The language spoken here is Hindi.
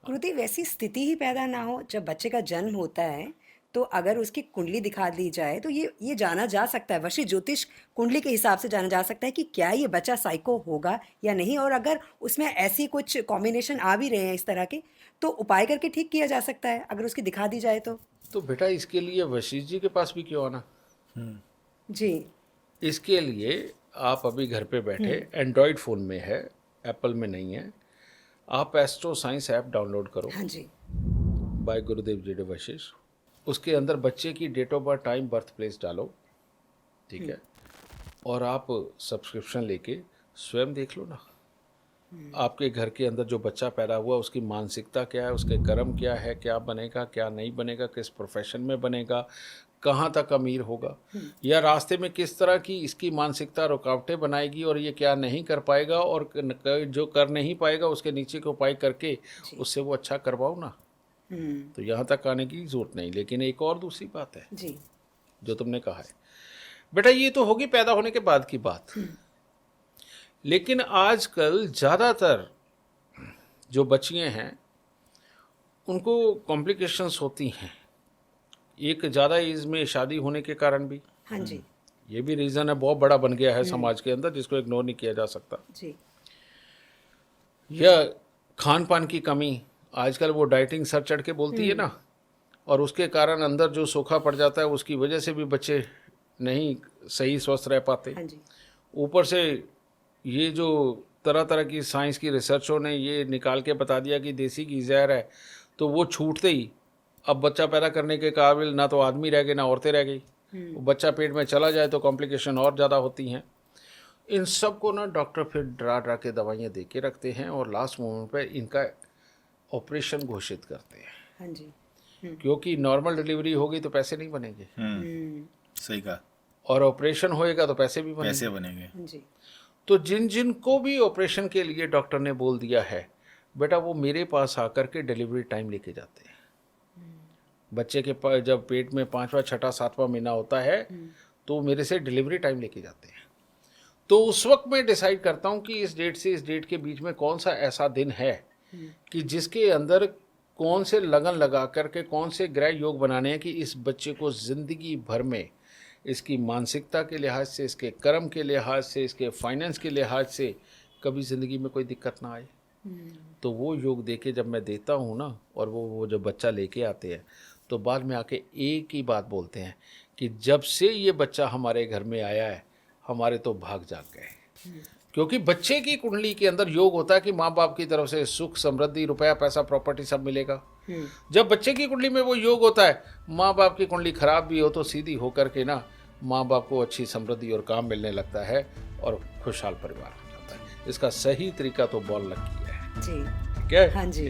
गुरुदेव, वैसी स्थिति ही पैदा ना हो जब बच्चे का जन्म होता है, तो अगर उसकी कुंडली दिखा दी जाए तो ये जाना जा सकता है, वशी ज्योतिष कुंडली के हिसाब से जाना जा सकता है कि क्या ये बच्चा साइको होगा या नहीं। और अगर उसमें ऐसी कुछ कॉम्बिनेशन आ भी रहे हैं इस तरह के, तो उपाय करके ठीक किया जा सकता है अगर उसकी दिखा दी जाए तो बेटा इसके लिए वशिष्ठ जी के पास भी क्यों आना। जी। इसके लिए आप अभी घर पे बैठे, एंड्रॉयड फ़ोन में है, एप्पल में नहीं है, आप एस्ट्रो साइंस ऐप डाउनलोड करो हाँ जी। बाय गुरुदेव जी वशिष्ठ। उसके अंदर बच्चे की date of birth, time, birth place डालो, ठीक है, और आप सब्सक्रिप्शन लेके स्वयं देख लो ना। आपके घर के अंदर जो बच्चा पैदा हुआ उसकी मानसिकता क्या है, उसके कर्म क्या है, क्या बनेगा क्या नहीं बनेगा, किस प्रोफेशन में बनेगा, कहाँ तक अमीर होगा, या रास्ते में किस तरह की इसकी मानसिकता रुकावटें बनाएगी और ये क्या नहीं कर पाएगा, और जो कर नहीं पाएगा उसके नीचे के उपाय करके उससे वो अच्छा करवाओ ना। तो यहाँ तक आने की ज़रूरत नहीं। लेकिन एक और दूसरी बात है जी। जो तुमने कहा है बेटा, ये तो होगी पैदा होने के बाद की बात, लेकिन आजकल ज़्यादातर जो बच्चियाँ हैं उनको कॉम्प्लिकेशंस होती हैं। एक ज़्यादा एज में शादी होने के कारण भी, हाँ जी। ये भी रीज़न है, बहुत बड़ा बन गया है समाज के अंदर, जिसको इग्नोर नहीं किया जा सकता। जी। या खान पान की कमी, आजकल वो डाइटिंग सर चढ़ के बोलती है ना, और उसके कारण अंदर जो सूखा पड़ जाता है उसकी वजह से भी बच्चे नहीं सही स्वस्थ रह पाते। हाँ जी। ऊपर से ये जो तरह तरह की साइंस की रिसर्चों ने ये निकाल के बता दिया कि देसी घी जहर है, तो वो छूटते ही अब बच्चा पैदा करने के काबिल ना तो आदमी रह गए ना औरतें रह गई। वो बच्चा पेट में चला जाए तो कॉम्प्लिकेशन और ज़्यादा होती हैं। इन सब को ना डॉक्टर फिर डरा डरा के दवाइयाँ दे के रखते हैं और लास्ट मोमेंट पे इनका ऑपरेशन घोषित करते हैं। हाँ जी। क्योंकि नॉर्मल डिलीवरी होगी तो पैसे नहीं बनेंगे, सही कहा। और ऑपरेशन होएगा तो पैसे भी पैसे बनेंगे। बनेंगे। जी। तो जिन जिन को भी ऑपरेशन के लिए डॉक्टर ने बोल दिया है, बेटा वो मेरे पास आकर के डिलीवरी टाइम लेके जाते हैं। बच्चे के जब पेट में 5वां 6वां 7वां महीना होता है तो मेरे से डिलीवरी टाइम लेके जाते हैं। तो उस वक्त मैं डिसाइड करता हूँ कि इस डेट से इस डेट के बीच में कौन सा ऐसा दिन है कि जिसके अंदर कौन से लगन लगा करके कौन से ग्रह योग बनाने हैं कि इस बच्चे को ज़िंदगी भर में इसकी मानसिकता के लिहाज से, इसके कर्म के लिहाज से, इसके फाइनेंस के लिहाज से कभी ज़िंदगी में कोई दिक्कत ना आए। तो वो योग देके जब मैं देता हूँ ना, और वो जो बच्चा लेके आते हैं तो बाद में आके एक ही बात बोलते हैं कि जब से ये बच्चा हमारे घर में आया है हमारे तो भाग जाग गए। क्योंकि बच्चे की कुंडली के अंदर योग होता है कि माँ बाप की तरफ से सुख, समृद्धि, रुपया, पैसा, प्रॉपर्टी सब मिलेगा। जब बच्चे की कुंडली में वो योग होता है, माँ बाप की कुंडली खराब भी हो तो सीधी होकर के ना माँ बाप को अच्छी समृद्धि और काम मिलने लगता है और खुशहाल परिवार हो जाता है। इसका सही तरीका तो बॉल लग गया है। जी। ठीक है? हाँ जी।